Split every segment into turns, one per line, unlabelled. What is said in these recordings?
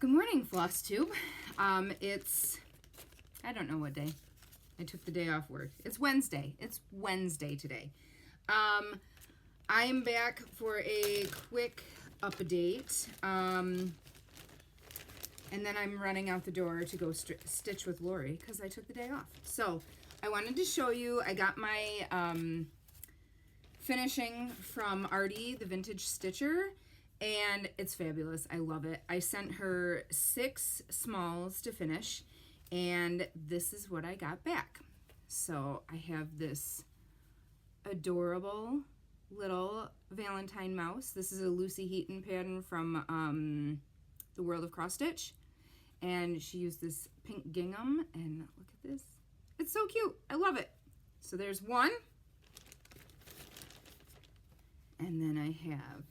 Good morning, Flosstube. I don't know what day. I took the day off work. It's Wednesday. It's Wednesday today. I'm back for a quick update. And then I'm running out the door to go stitch with Lori because I took the day off. So I wanted to show you, I got my finishing from Artie, the Vintage Stitcher, and it's fabulous. I love it. I sent her 6 smalls to finish, and this is what I got back. So I have this adorable little Valentine mouse. This is a Lucy Heaton pattern from the World of Cross Stitch, and she used this pink gingham, and look at this. It's so cute. I love it. So there's one. And then I have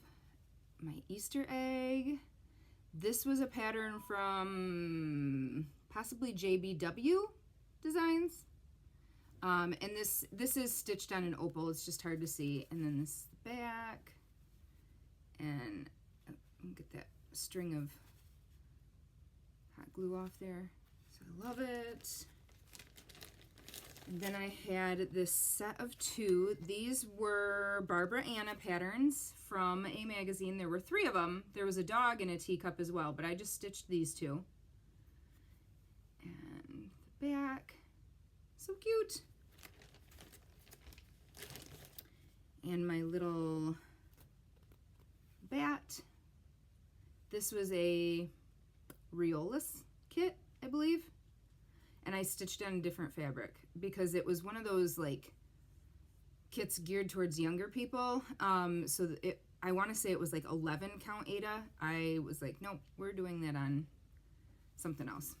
my Easter egg. This was a pattern from possibly JBW Designs. And this is stitched on an opal. It's just hard to see. And then this is the back. And get that string of hot glue off there. So I love it. And then I had this set of 2. These were Barbara Anna patterns from a magazine. There were 3 of them. There was a dog and a teacup as well, but I just stitched these 2. And the back, so cute. And my little bat. This was a Riolis kit, I believe. And I stitched on a different fabric because it was one of those like kits geared towards younger people. So I want to say it was like 11 count Ada. I was like, nope, we're doing that on something else.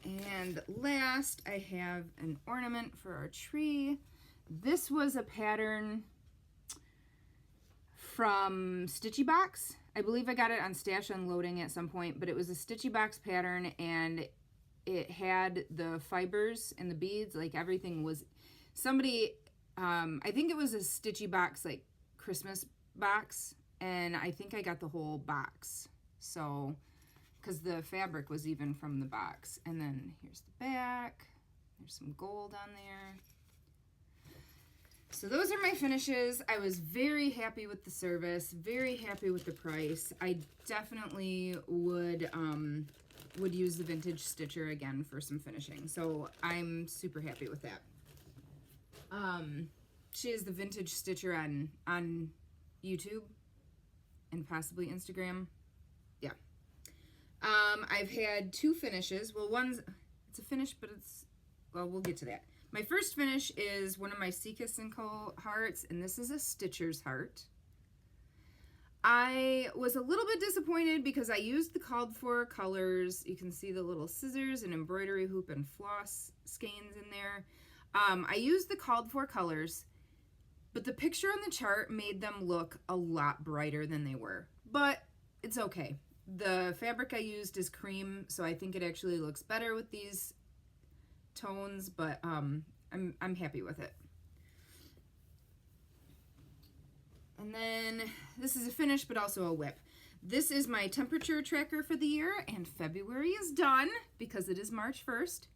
And last, I have an ornament for our tree. This was a pattern from Stitchy Box. I believe I got it on Stash Unloading at some point, but it was a Stitchy Box pattern, and it had the fibers and the beads, like everything was, somebody, I think it was a Stitchy Box, like Christmas box, and I think I got the whole box. So, because the fabric was even from the box. And then here's the back. There's some gold on there. So those are my finishes. I was very happy with the service, very happy with the price. I definitely would use the Vintage Stitcher again for some finishing. So I'm super happy with that. She is the Vintage Stitcher on YouTube and possibly Instagram. Yeah. I've had 2 finishes. Well, it's a finish, but we'll get to that. My first finish is one of my Seekis & Co. hearts, and this is a Stitcher's heart. I was a little bit disappointed because I used the called for colors. You can see the little scissors and embroidery hoop and floss skeins in there. I used the called for colors, but the picture on the chart made them look a lot brighter than they were. But it's okay. The fabric I used is cream, so I think it actually looks better with these tones, but I'm happy with it. And then this is a finish, but also a whip. This is my temperature tracker for the year, and February is done because it is March 1st.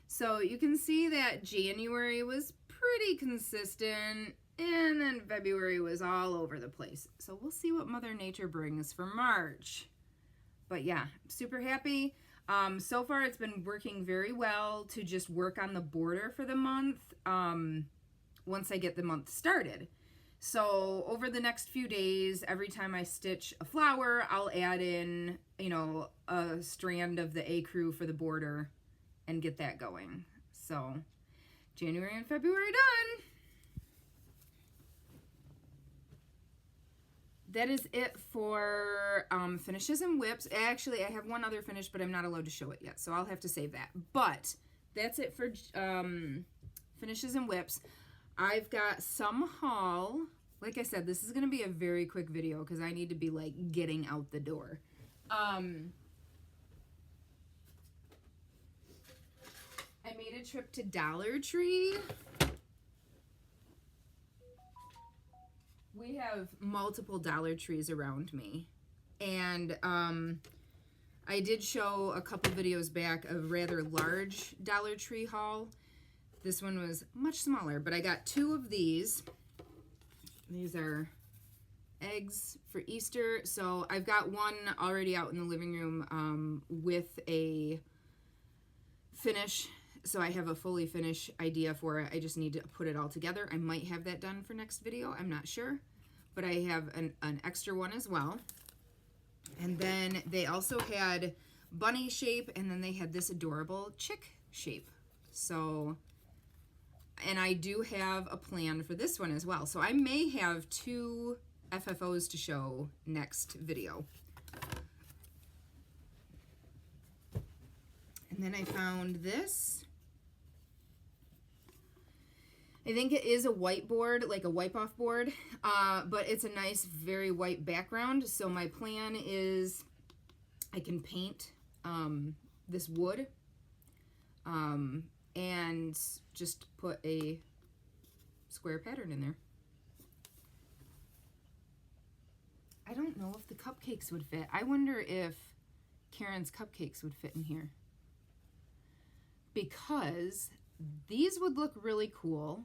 So you can see that January was pretty consistent, and then February was all over the place. So we'll see what Mother Nature brings for March. But yeah, super happy. So far it's been working very well to just work on the border for the month once I get the month started. So over the next few days, every time I stitch a flower, I'll add in, a strand of the ecru for the border and get that going. So January and February done. That is it for finishes and whips. Actually, I have one other finish, but I'm not allowed to show it yet, so I'll have to save that. But that's it for finishes and whips. I've got some haul. Like I said, this is going to be a very quick video because I need to be like getting out the door. I made a trip to Dollar Tree. We have multiple Dollar Trees around me. And I did show a couple videos back a rather large Dollar Tree haul. This one was much smaller, but I got 2 of these. These are eggs for Easter. So I've got one already out in the living room with a finish. So I have a fully finished idea for it. I just need to put it all together. I might have that done for next video. I'm not sure. But I have an extra one as well. And then they also had bunny shape, and then they had this adorable chick shape. So, and I do have a plan for this one as well. So I may have 2 FFOs to show next video. And then I found this. I think it is a whiteboard, like a wipe-off board, but it's a nice, very white background. So my plan is I can paint this wood and just put a square pattern in there. I don't know if the cupcakes would fit. I wonder if Karen's cupcakes would fit in here, because these would look really cool.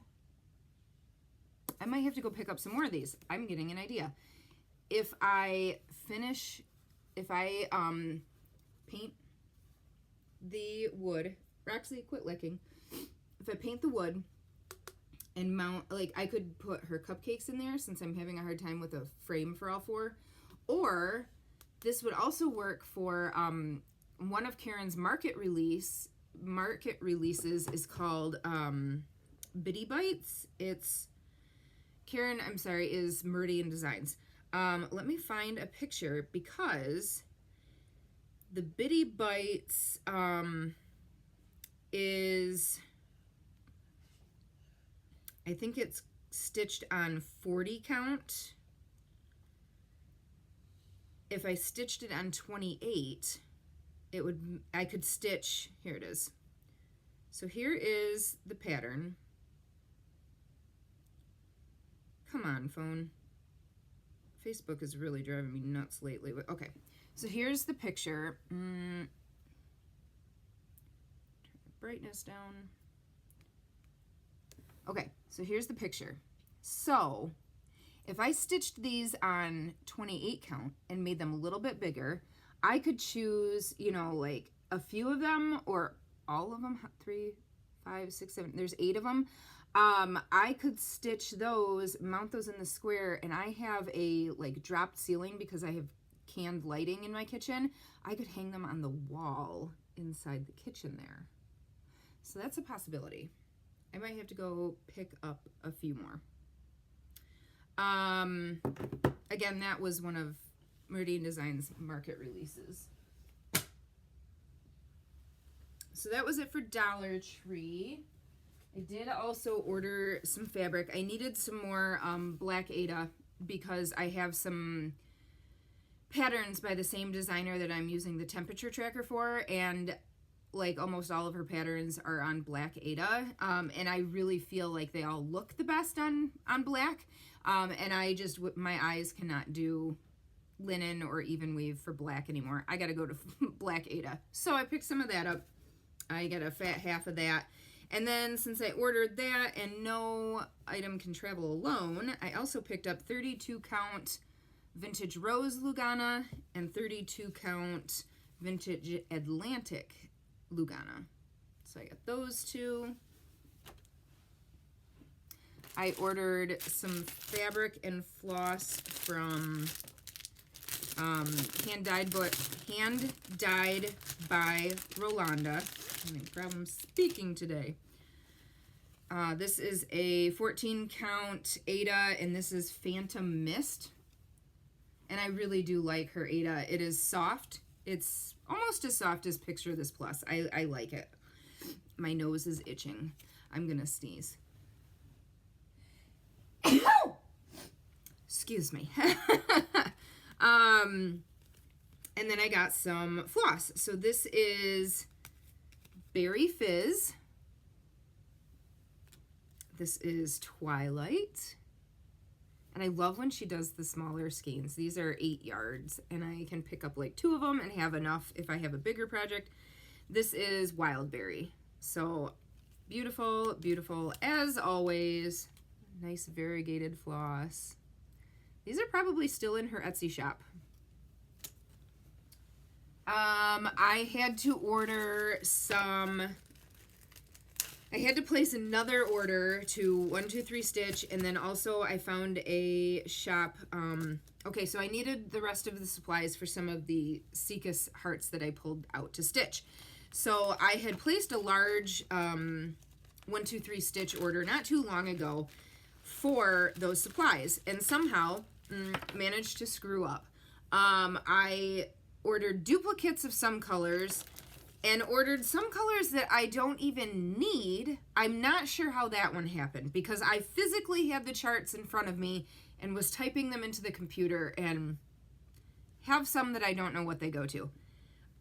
I might have to go pick up some more of these. I'm getting an idea. If I paint the wood, Roxy, quit licking. If I paint the wood and mount, like, I could put her cupcakes in there since I'm having a hard time with a frame for all 4. Or this would also work for one of Karen's market releases is called Bitty Bites. It's Karen, I'm sorry, is Meridian Designs. Let me find a picture, because the Bitty Bites is, I think it's stitched on 40 count. If I stitched it on 28, I could stitch, here it is. So here is the pattern. Come on, phone. Facebook is really driving me nuts lately. Okay, so here's the picture. Turn the brightness down. Okay, so here's the picture. So if I stitched these on 28 count and made them a little bit bigger, I could choose, you know, like a few of them or all of them. 3, 5, 6, 7. There's 8 of them. I could stitch those, mount those in the square, and I have a like dropped ceiling because I have canned lighting in my kitchen. I could hang them on the wall inside the kitchen there. So that's a possibility. I might have to go pick up a few more. Again, that was one of Meridian Designs market releases. So that was it for Dollar Tree. I did also order some fabric. I needed some more black Aida because I have some patterns by the same designer that I'm using the temperature tracker for, and like almost all of her patterns are on black Aida, and I really feel like they all look the best on black, and I just, my eyes cannot do linen or even weave for black anymore. I gotta go to black Aida. So I picked some of that up. I got a fat half of that. And then since I ordered that and no item can travel alone, I also picked up 32 count vintage rose Lugana and 32 count vintage Atlantic Lugana. So I got those 2. I ordered some fabric and floss from Hand Dyed by Rolanda. I'm having problems speaking today. This is a 14 count Aida, and this is Phantom Mist. And I really do like her Aida. It is soft. It's almost as soft as Picture This Plus. I like it. My nose is itching. I'm gonna sneeze. Excuse me. And then I got some floss. So this is Berry Fizz. This is Twilight. And I love when she does the smaller skeins. These are 8 yards, and I can pick up like 2 of them and have enough if I have a bigger project. This is Wildberry. So beautiful, beautiful as always. Nice variegated floss. These are probably still in her Etsy shop. I had to order some... I had to place another order to 123 Stitch, and then also I found a shop. Okay, so I needed the rest of the supplies for some of the Seekus hearts that I pulled out to stitch. So I had placed a large 123 Stitch order not too long ago for those supplies, and somehow managed to screw up. I ordered duplicates of some colors and ordered some colors that I don't even need. I'm not sure how that one happened because I physically had the charts in front of me and was typing them into the computer and have some that I don't know what they go to.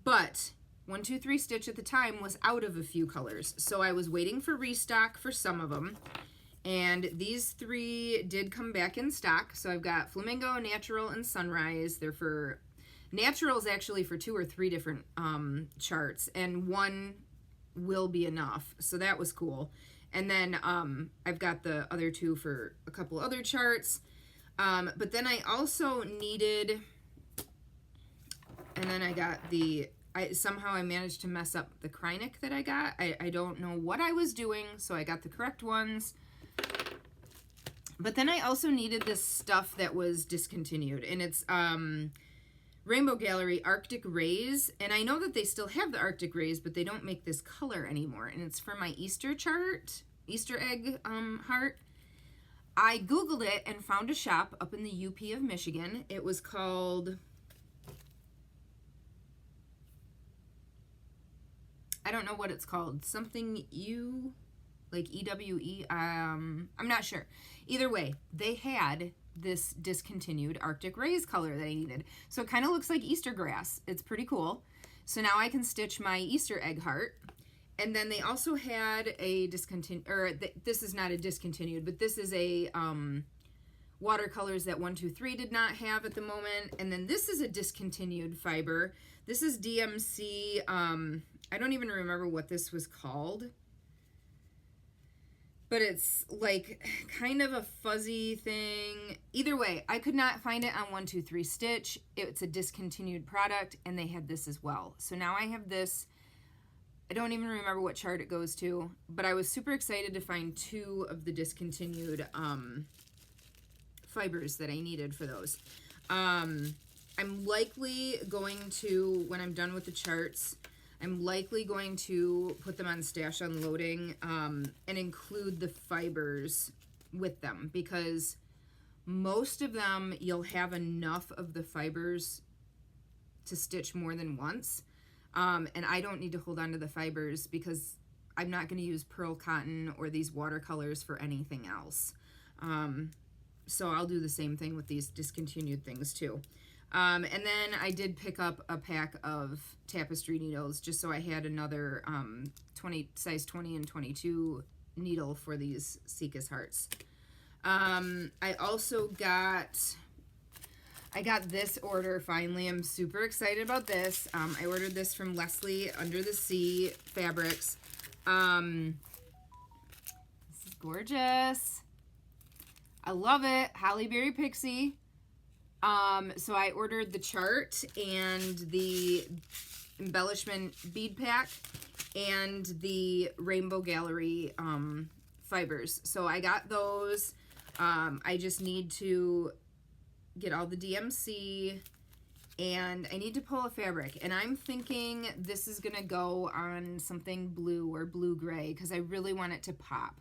But 123 Stitch at the time was out of a few colors, so I was waiting for restock for some of them. And these 3 did come back in stock. So I've got Flamingo, Natural, and Sunrise. They're for... Natural is actually for 2 or 3 different charts, and 1 will be enough, so that was cool. And then I've got the other 2 for a couple other charts, but then I also needed, and then I got somehow I managed to mess up the Krynic that I got. I don't know what I was doing, so I got the correct ones. But then I also needed this stuff that was discontinued, and it's Rainbow Gallery Arctic Rays, and I know that they still have the Arctic Rays, but they don't make this color anymore, and it's for my Easter chart, Easter egg heart. I Googled it and found a shop up in the UP of Michigan. It was called, I don't know what it's called, something like EWE, I'm not sure. Either way, they had this discontinued Arctic Rays color that I needed. So it kind of looks like Easter grass. It's pretty cool. So now I can stitch my Easter egg heart. And then they also had a discontinued, or this is not a discontinued, but this is a watercolors that 123 did not have at the moment. And then this is a discontinued fiber. This is DMC, I don't even remember what this was called. But it's like kind of a fuzzy thing. Either way, I could not find it on 123 Stitch. It's a discontinued product, and they had this as well. So now I have this. I don't even remember what chart it goes to, but I was super excited to find 2 of the discontinued fibers that I needed for those. I'm likely going to, when I'm done with the charts, I'm likely going to put them on stash unloading and include the fibers with them, because most of them you'll have enough of the fibers to stitch more than once. And I don't need to hold on to the fibers because I'm not going to use pearl cotton or these watercolors for anything else. So I'll do the same thing with these discontinued things too. And then I did pick up a pack of tapestry needles just so I had another size 20 and 22 needle for these Seekus hearts. I also got this order finally. I'm super excited about this. I ordered this from Leslie Under the Sea Fabrics. This is gorgeous. I love it. Holly Berry Pixie. So I ordered the chart and the embellishment bead pack and the Rainbow Gallery fibers. So I got those. I just need to get all the DMC and I need to pull a fabric. And I'm thinking this is going to go on something blue or blue-gray because I really want it to pop.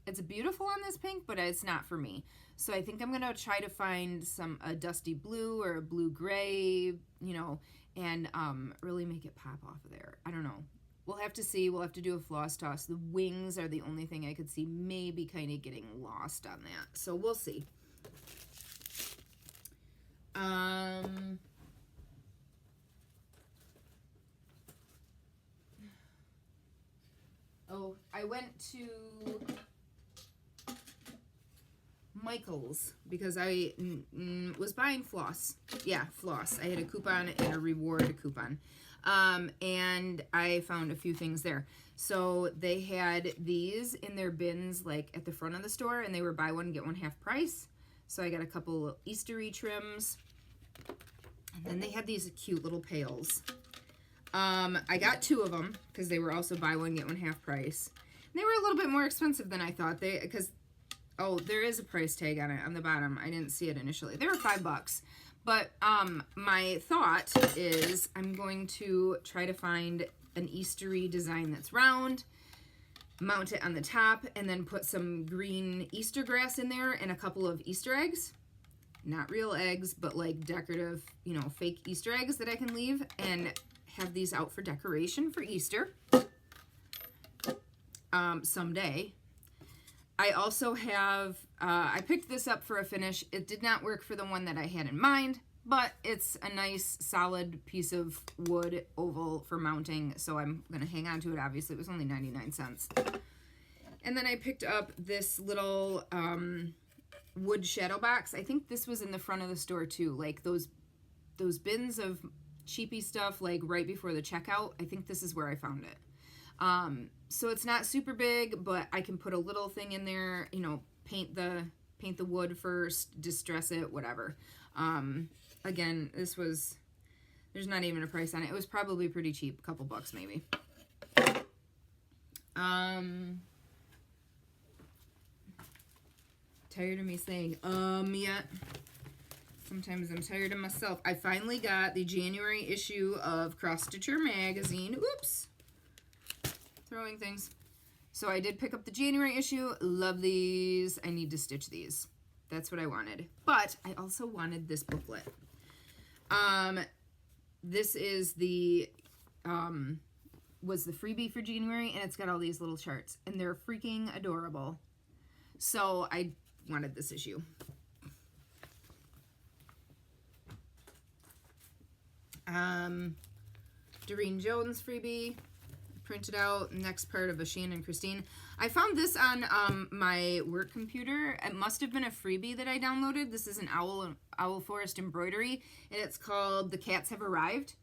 It's beautiful on this pink, but it's not for me. So I think I'm going to try to find a dusty blue or a blue-gray, and really make it pop off of there. I don't know. We'll have to see. We'll have to do a floss toss. The wings are the only thing I could see maybe kind of getting lost on that. So we'll see. Oh, I went to Michaels because I was buying floss. Yeah, floss. I had a coupon and a reward coupon. And I found a few things there. So they had these in their bins like at the front of the store, and they were buy one, get one half price. So I got a couple Eastery trims. And then they had these cute little pails. I got 2 of them because they were also buy one, get one half price. And they were a little bit more expensive than I thought. Oh, there is a price tag on it on the bottom. I didn't see it initially. They were $5. But my thought is I'm going to try to find an Eastery design that's round, mount it on the top, and then put some green Easter grass in there and a couple of Easter eggs. Not real eggs, but like decorative, fake Easter eggs that I can leave, and have these out for decoration for Easter someday. I also have, I picked this up for a finish. It did not work for the one that I had in mind, but it's a nice solid piece of wood oval for mounting, so I'm going to hang on to it. Obviously, it was only 99 cents. And then I picked up this little wood shadow box. I think this was in the front of the store too, like those bins of cheapy stuff like right before the checkout. I think this is where I found it. So it's not super big, but I can put a little thing in there, paint the wood first, distress it, whatever. Again, there's not even a price on it. It was probably pretty cheap, a couple bucks maybe. Tired of me saying yet. Sometimes I'm tired of myself. I finally got the January issue of Cross Stitcher magazine. Oops. Throwing things. So I did pick up the January issue. Love these. I need to stitch these. That's what I wanted. But I also wanted this booklet. This is was the freebie for January, and it's got all these little charts, and they're freaking adorable. So I wanted this issue. Doreen Jones freebie, printed out, next part of a Shannon Christine. I found this on my work computer. It must have been a freebie that I downloaded. This is an Owl Forest embroidery, and it's called The Cats Have Arrived,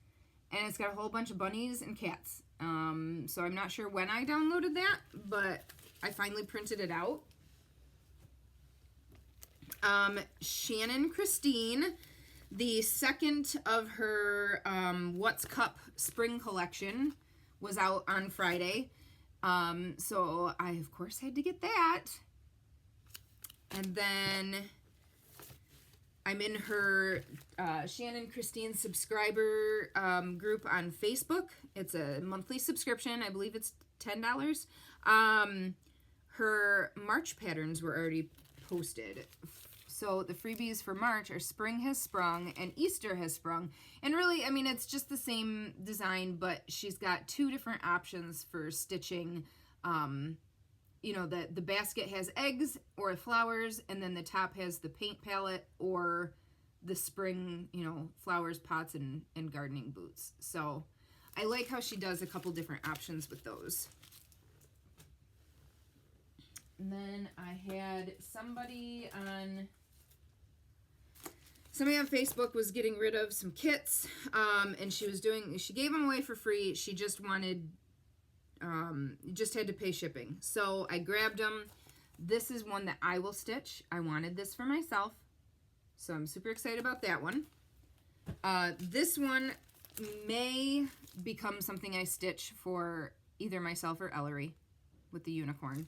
and it's got a whole bunch of bunnies and cats. So I'm not sure when I downloaded that, but I finally printed it out. Shannon Christine, the second of her What's Cup spring collection was out on Friday. So I, of course, had to get that. And then I'm in her Shannon Christine subscriber group on Facebook. It's a monthly subscription. I believe it's $10. Her March patterns were already posted. So the freebies for March are Spring Has Sprung and Easter Has Sprung. And really, I mean, it's just the same design, but she's got 2 different options for stitching. The basket has eggs or flowers, and then the top has the paint palette or the spring, flowers, pots, and gardening boots. So I like how she does a couple different options with those. And then I had somebody on Facebook was getting rid of some kits, and she gave them away for free. She just wanted, just had to pay shipping. So I grabbed them. This is one that I will stitch. I wanted this for myself, so I'm super excited about that one. This one may become something I stitch for either myself or Ellery with the unicorn.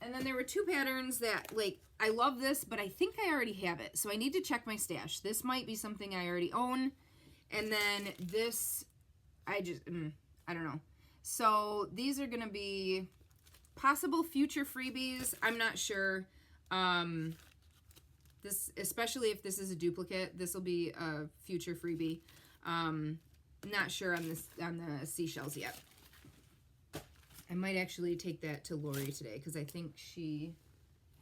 And then there were 2 patterns that, I love this, but I think I already have it. So I need to check my stash. This might be something I already own. And then this, I don't know. So these are going to be possible future freebies. I'm not sure. This, especially if this is a duplicate, this will be a future freebie. Not sure on the seashells yet. I might actually take that to Lori today because I think she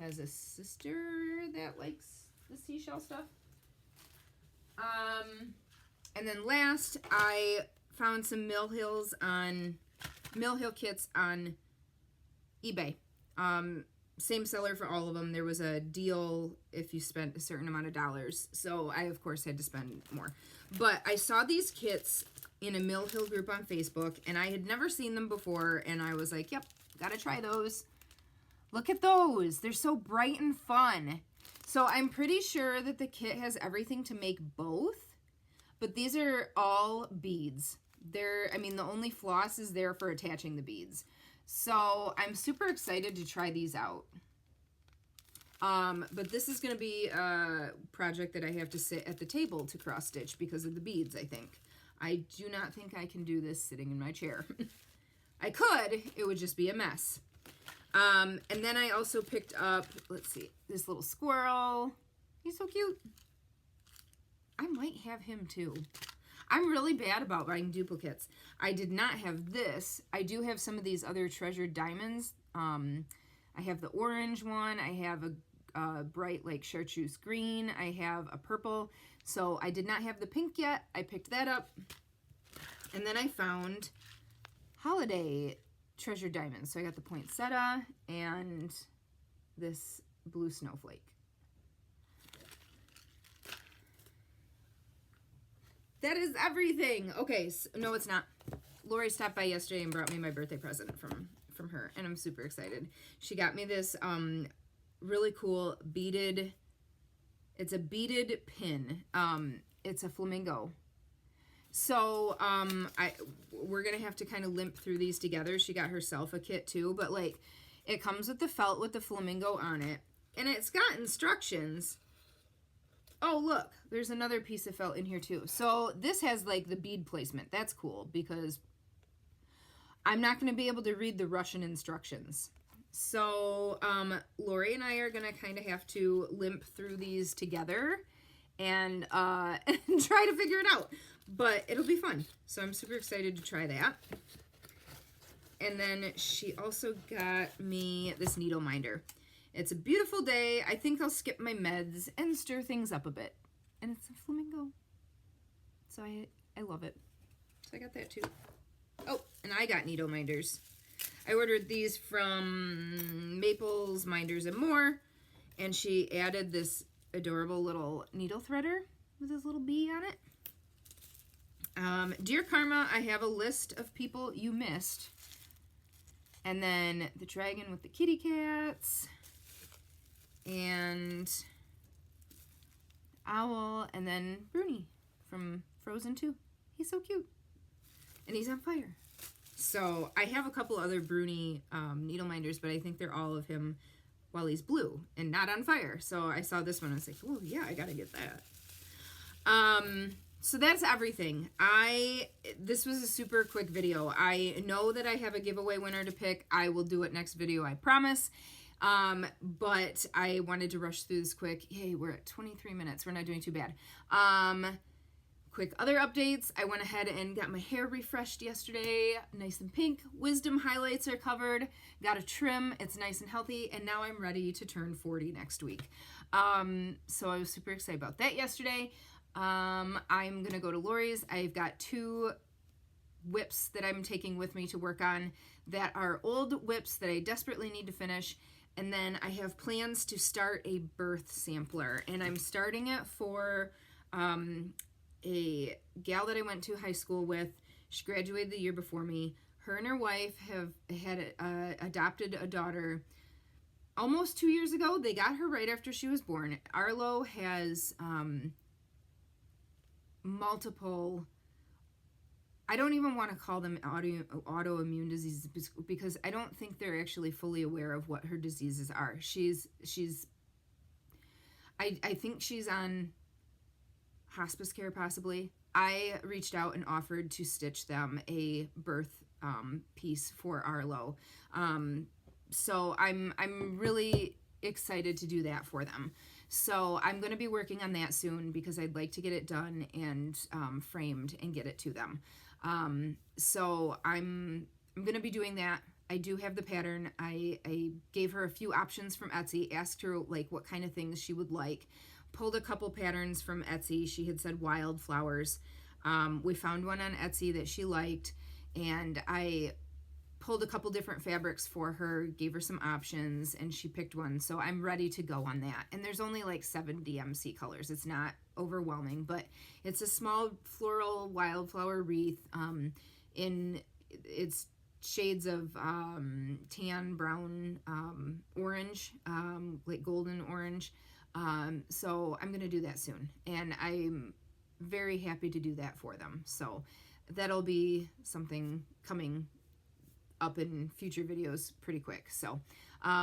has a sister that likes the seashell stuff. And then last, I found some Mill Hill kits on eBay. same seller for all of them. There was a deal if you spent a certain amount of dollars. So I, of course, had to spend more. But I saw these kits in a Mill Hill group on Facebook, and I had never seen them before, and I was like, yep, gotta try those. Look at those. They're so bright and fun. So I'm pretty sure that the kit has everything to make both, but these are all beads. I mean, the only floss is there for attaching the beads. So I'm super excited to try these out. But this is going to be a project that I have to sit at the table to cross stitch because of the beads, I think. I do not think I can do this sitting in my chair. I could, it would just be a mess. And then I also picked up, let's see, this little squirrel. He's so cute. I might have him too. I'm really bad about buying duplicates. I did not have this. I do have some of these other treasured diamonds. I have the orange one. I have a bright like chartreuse green. I have a purple. So I did not have the pink yet. I picked that up. And then I found holiday treasured diamonds. So I got the poinsettia and this blue snowflake. That is everything. Okay, so, no, it's not. Lori stopped by yesterday and brought me my birthday present from her, and I'm super excited. She got me this really cool beaded, it's a beaded pin. It's a flamingo. So we're going to have to kind of limp through these together. She got herself a kit too, but like it comes with the felt with the flamingo on it, and it's got instructions. Oh, look, there's another piece of felt in here too. So this has like the bead placement. That's cool because I'm not going to be able to read the Russian instructions. So Lori and I are going to kind of have to limp through these together and try to figure it out. But it'll be fun. So I'm super excited to try that. And then she also got me this needle minder. It's a beautiful day. I think I'll skip my meds and stir things up a bit. And it's a flamingo. So I love it. So I got that too. Oh, and I got needle minders. I ordered these from Maples Minders and More. And she added this adorable little needle threader with this little bee on it. Dear Karma, I have a list of people you missed. And then the dragon with the kitty cats. And owl, and then Bruni from Frozen 2. He's so cute. And he's on fire. So I have a couple other Bruni needle minders, but I think they're all of him while he's blue and not on fire. So I saw this one and I was like, oh yeah, I gotta get that. So that's everything. This was a super quick video. I know that I have a giveaway winner to pick. I will do it next video, I promise. But I wanted to rush through this quick. Yay, we're at 23 minutes. We're not doing too bad. Quick other updates. I went ahead and got my hair refreshed yesterday. Nice and pink. Wisdom highlights are covered. Got a trim. It's nice and healthy. And now I'm ready to turn 40 next week. So I was super excited about that yesterday. I'm going to go to Lori's. I've got 2 whips that I'm taking with me to work on that are old whips that I desperately need to finish. And then I have plans to start a birth sampler, and I'm starting it for a gal that I went to high school with. She graduated the year before me. Her and her wife had adopted a daughter almost 2 years ago. They got her right after she was born. Arlo has multiple, I don't even want to call them autoimmune diseases because I don't think they're actually fully aware of what her diseases are. I think she's on hospice care possibly. I reached out and offered to stitch them a birth piece for Arlo. So I'm really excited to do that for them. So I'm going to be working on that soon because I'd like to get it done and framed and get it to them. So I'm going to be doing that. I do have the pattern. I gave her a few options from Etsy, asked her like what kind of things she would like, pulled a couple patterns from Etsy. She had said wildflowers. We found one on Etsy that she liked, and I pulled a couple different fabrics for her, gave her some options, and she picked one. So I'm ready to go on that. And there's only like 7 DMC colors. It's not overwhelming, but it's a small floral wildflower wreath in its shades of tan, brown, orange, like golden orange. So I'm going to do that soon. And I'm very happy to do that for them. So that'll be something coming up in future videos pretty quick. So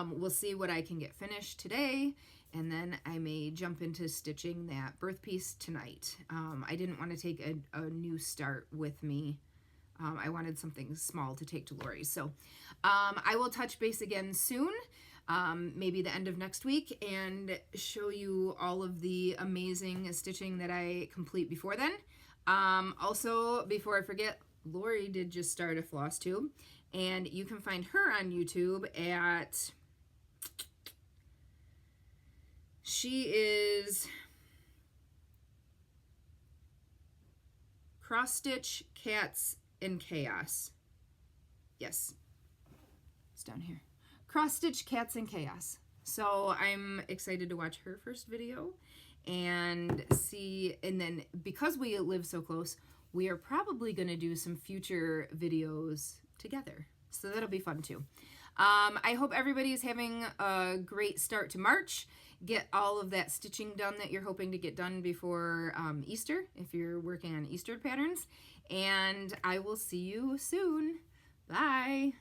we'll see what I can get finished today, and then I may jump into stitching that birth piece tonight. I didn't want to take a new start with me. I wanted something small to take to Lori. So I will touch base again soon, maybe the end of next week, and show you all of the amazing stitching that I complete before then. Also, before I forget, Lori did just start a Flosstube, and you can find her on YouTube at, she is Cross Stitch Cats in Chaos. Yes, it's down here. Cross Stitch Cats in Chaos. So I'm excited to watch her first video and see, and then because we live so close, we are probably going to do some future videos together. So that'll be fun too. I hope everybody's having a great start to March. Get all of that stitching done that you're hoping to get done before Easter, if you're working on Easter patterns. And I will see you soon. Bye.